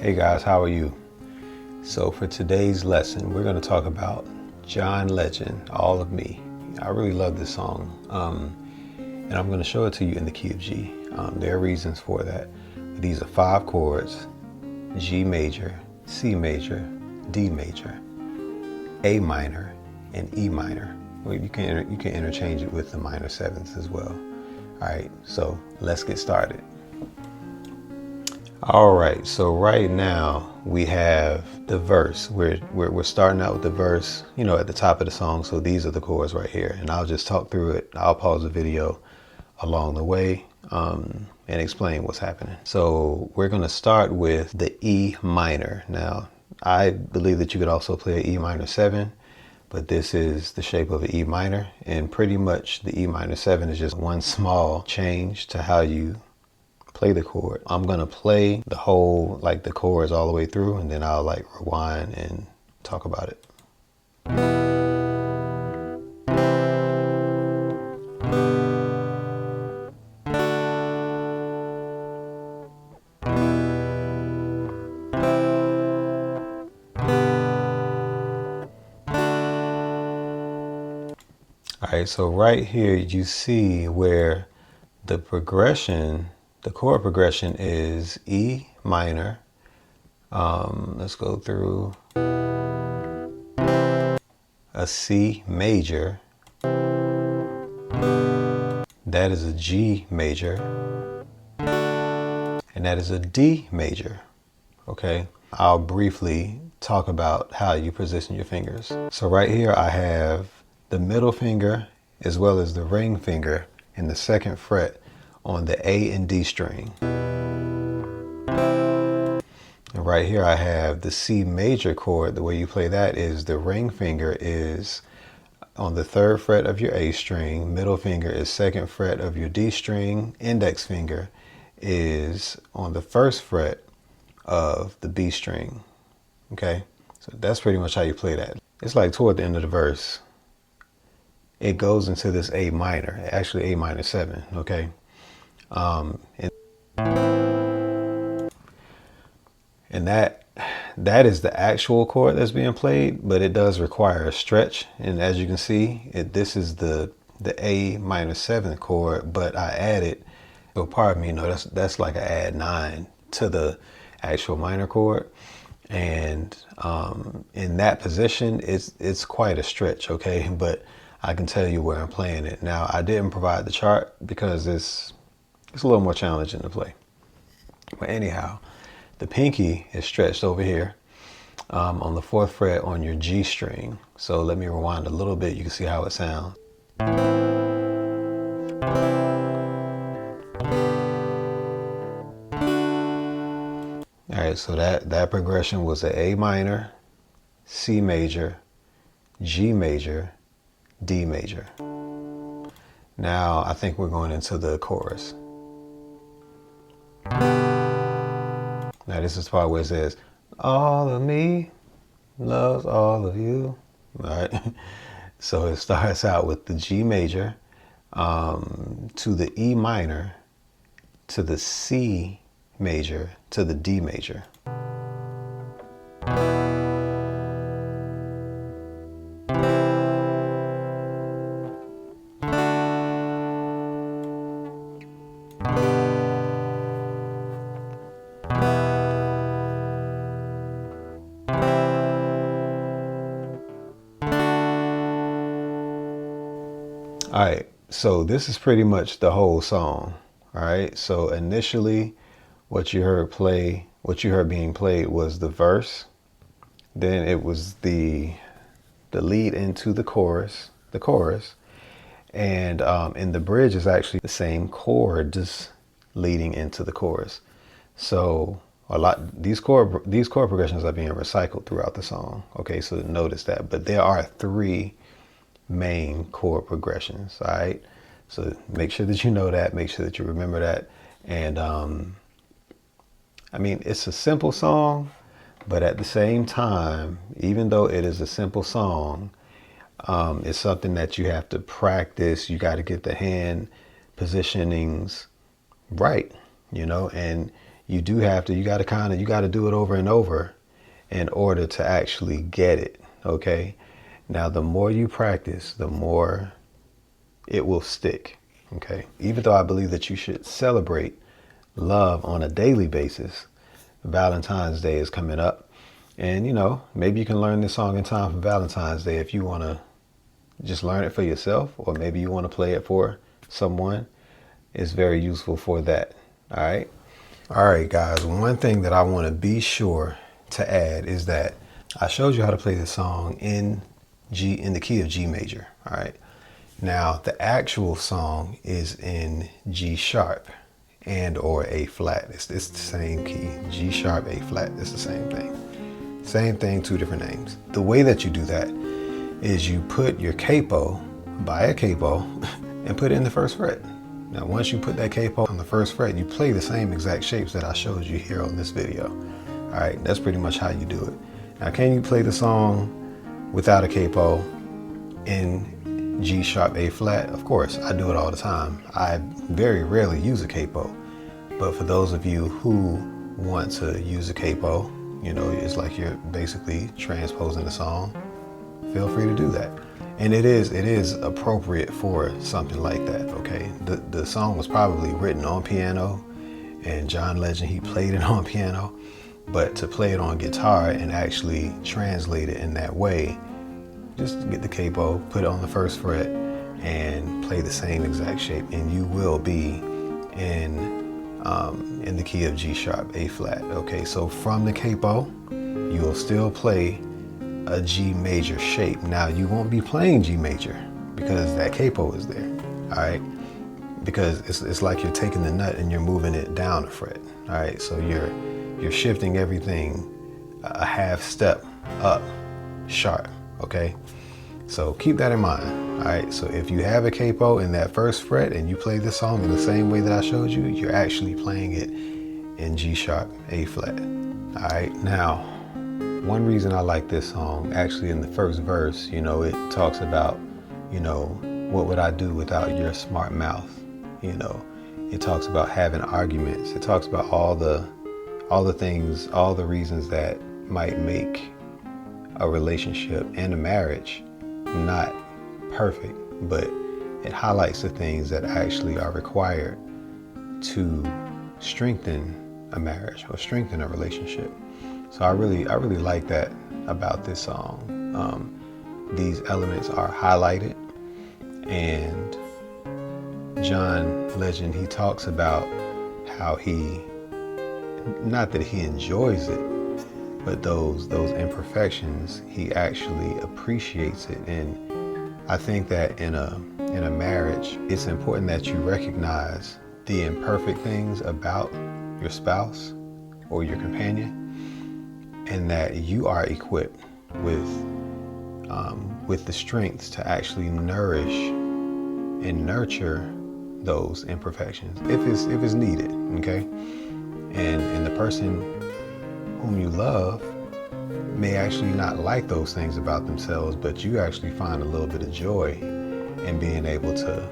Hey guys, how are you? So for today's lesson, we're going to talk about John Legend, All of Me. I really love this song, and I'm going to show it to you in the key of G. There are reasons for that. These are 5 chords: G major, C major, D major, A minor, and E minor. Well, you can interchange it with the minor sevenths as well. All right, so let's get started. All right, so right now we have the verse. We're starting out with the verse, at the top of the song. So these are the chords right here, and I'll just talk through it. I'll pause the video along the way and explain what's happening. So we're going to start with the E minor. Now, I believe that you could also play an E minor 7, but this is the shape of an E minor, and pretty much the E minor 7 is just one small change to how you play the chord. I'm gonna play the whole, the chords all the way through, and then I'll rewind and talk about it. All right, so right here you see where the chord progression is E minor. Let's go through a C major. That is a G major. And that is a D major. Okay, I'll briefly talk about how you position your fingers. So right here I have the middle finger as well as the ring finger in the 2nd fret on the A and D string. And right here I have the C major chord. The way you play that is the ring finger is on the 3rd fret of your A string, middle finger is 2nd fret of your D string, index finger is on the 1st fret of the B string. Okay, so that's pretty much how you play that. It's like toward the end of the verse, it goes into this A minor, actually A minor 7. Okay, and that is the actual chord that's being played, but it does require a stretch. And as you can see, this is the A minor 7 chord, but I added, so pardon me, that's like I add 9 to the actual minor chord. And in that position, it's quite a stretch, okay? But I can tell you where I'm playing it. Now, I didn't provide the chart because it's a little more challenging to play. But anyhow, the pinky is stretched over here on the 4th fret on your G string. So let me rewind a little bit. You can see how it sounds. All right, so that progression was a A minor, C major, G major, D major. Now I think we're going into the chorus. Now this is the part where it says, all of me loves all of you. All right. So it starts out with the G major to the E minor to the C major to the D major. All right, so this is pretty much the whole song. All right, so initially what you heard being played was the verse. Then it was the lead into the chorus, and in the bridge is actually the same chords leading into the chorus. So these chord progressions are being recycled throughout the song. Okay, so notice that. But there are 3 main chord progressions. All right, so make sure that you know that, make sure that you remember that. And I mean, it's a simple song, but at the same time, even though it is a simple song, it's something that you have to practice. You got to get the hand positionings right, and you got to do it over and over in order to actually get it. Okay. Now, the more you practice, the more it will stick. Okay. Even though I believe that you should celebrate love on a daily basis, Valentine's Day is coming up. And, maybe you can learn this song in time for Valentine's Day if you want to just learn it for yourself, or maybe you want to play it for someone. It's very useful for that. All right. All right, guys. One thing that I want to be sure to add is that I showed you how to play this song in the key of G major. All right. Now, the actual song is in G sharp and or A flat. It's the same key. G sharp, A flat. It's the same thing. Same thing, two different names. The way that you do that is you put your capo, buy a capo, and put it in the first fret. Now, once you put that capo on the first fret, you play the same exact shapes that I showed you here on this video. All right, that's pretty much how you do it. Now, can you play the song without a capo in G sharp, A flat? Of course, I do it all the time. I very rarely use a capo, but for those of you who want to use a capo, it's like you're basically transposing the song, feel free to do that. And it is appropriate for something like that, okay? The song was probably written on piano, and John Legend, he played it on piano, but to play it on guitar and actually translate it in that way, just get the capo, put it on the first fret, and play the same exact shape, and you will be in the key of G sharp, A flat, okay? So from the capo, you will still play a G major shape. Now, you won't be playing G major because that capo is there, all right? Because it's like you're taking the nut and you're moving it down a fret, all right? So you're shifting everything a half step up sharp, okay? So keep that in mind, all right? So if you have a capo in that first fret and you play this song in the same way that I showed you, you're actually playing it in G sharp, A flat, all right? Now, one reason I like this song, actually in the first verse, it talks about, what would I do without your smart mouth? It talks about having arguments. It talks about all the things, all the reasons that might make a relationship and a marriage not perfect, but it highlights the things that actually are required to strengthen a marriage or strengthen a relationship. So I really like that about this song. These elements are highlighted, and John Legend, he talks about how not that he enjoys it, but those imperfections, he actually appreciates it. And I think that in a marriage, it's important that you recognize the imperfect things about your spouse or your companion, and that you are equipped with the strengths to actually nourish and nurture those imperfections if it's needed, okay? And the person whom you love may actually not like those things about themselves, but you actually find a little bit of joy in being able to,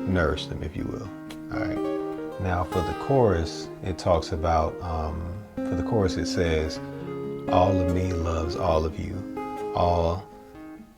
nourish them, if you will. All right. Now for the chorus, it talks about, for the chorus it says, all of me loves all of you, all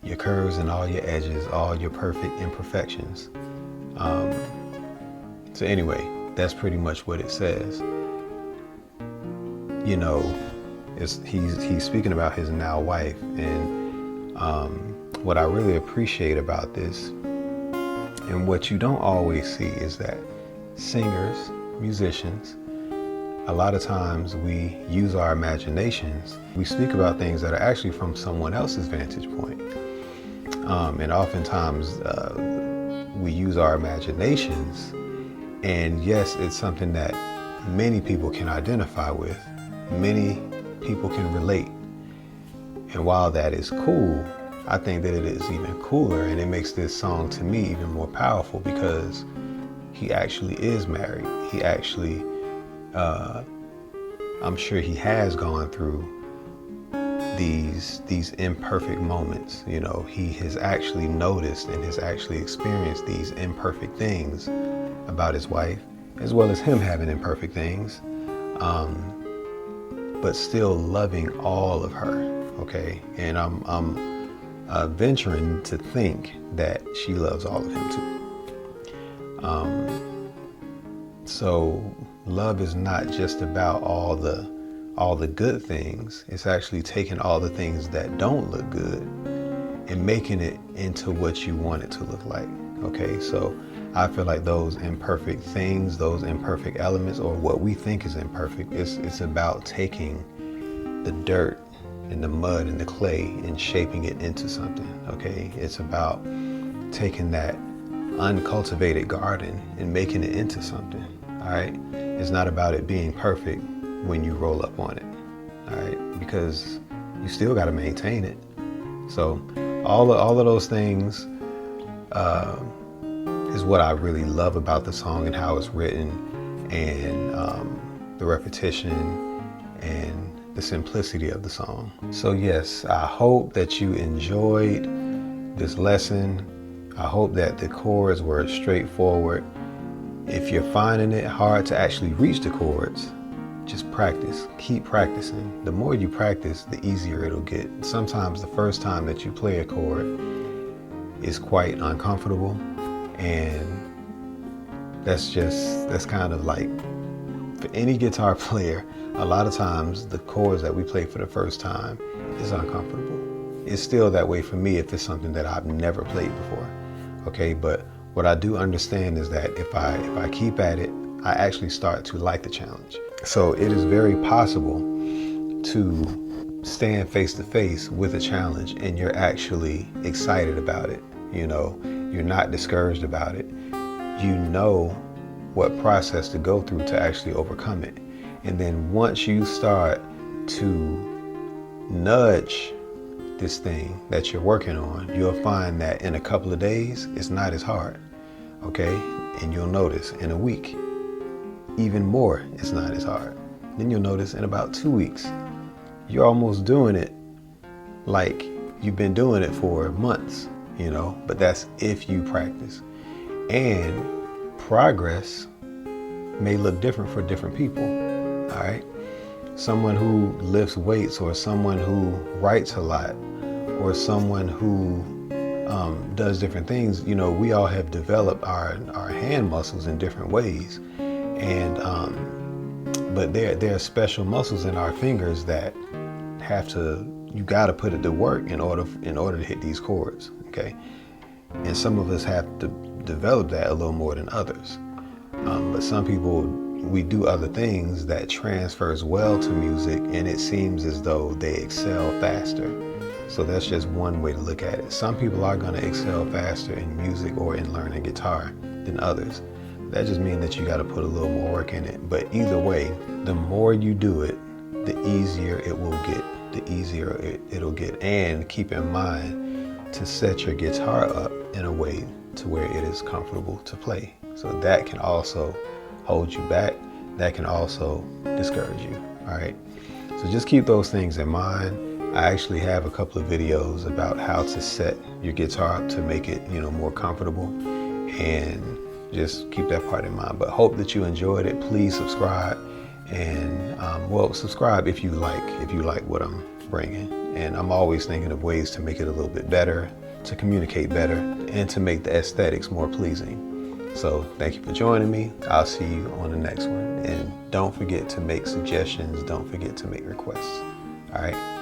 your curves and all your edges, all your perfect imperfections. So anyway, that's pretty much what it says. He's speaking about his now wife, and what I really appreciate about this, and what you don't always see, is that singers, musicians, a lot of times we use our imaginations. We speak about things that are actually from someone else's vantage point. And oftentimes we use our imaginations, and yes, it's something that many people can identify with, many people can relate. And while that is cool, I think that it is even cooler, and it makes this song to me even more powerful, because he actually is married. He actually, I'm sure he has gone through these imperfect moments. He has actually noticed and has actually experienced these imperfect things about his wife, as well as him having imperfect things, but still loving all of her, okay? And I'm venturing to think that she loves all of him too. So love is not just about all the good things. It's actually taking all the things that don't look good and making it into what you want it to look like. Okay, so I feel like those imperfect things, those imperfect elements, or what we think is imperfect, it's about taking the dirt and the mud and the clay and shaping it into something. Okay, it's about taking that uncultivated garden and making it into something. All right, it's not about it being perfect when you roll up on it. All right, because you still got to maintain it. So all of those things is what I really love about the song and how it's written, and the repetition and the simplicity of the song. So yes, I hope that you enjoyed this lesson. I hope that the chords were straightforward. If you're finding it hard to actually reach the chords, just practice. Keep practicing. The more you practice, the easier it'll get. Sometimes the first time that you play a chord is quite uncomfortable, and that's kind of like, for any guitar player, a lot of times the chords that we play for the first time is uncomfortable. It's still that way for me if it's something that I've never played before. Okay, but what I do understand is that if I keep at it, I actually start to like the challenge. So it is very possible to stand face to face with a challenge and you're actually excited about it. You know, you're not discouraged about it. You know what process to go through to actually overcome it. And then once you start to nudge this thing that you're working on, you'll find that in a couple of days, it's not as hard, okay? And you'll notice in a week, even more, it's not as hard. Then you'll notice in about 2 weeks, you're almost doing it like you've been doing it for months, you know, but that's if you practice. And progress may look different for different people, all right? Someone who lifts weights, or someone who writes a lot, or someone who does different things, you know, we all have developed our hand muscles in different ways. And but there are special muscles in our fingers that you got to put it to work in order to hit these chords, okay? And some of us have to develop that a little more than others. But some people, we do other things that transfers well to music, and it seems as though they excel faster. So that's just one way to look at it. Some people are going to excel faster in music or in learning guitar than others. That just means that you got to put a little more work in it. But either way, the more you do it, the easier it will get, the easier it'll get. And keep in mind to set your guitar up in a way to where it is comfortable to play. So that can also hold you back. That can also discourage you, all right? So just keep those things in mind. I actually have a couple of videos about how to set your guitar up to make it, you know, more comfortable, and just keep that part in mind. But hope that you enjoyed it. Please subscribe, and well, subscribe if you like what I'm bringing. And I'm always thinking of ways to make it a little bit better, to communicate better, and to make the aesthetics more pleasing. So thank you for joining me. I'll see you on the next one. And don't forget to make suggestions. Don't forget to make requests. All right.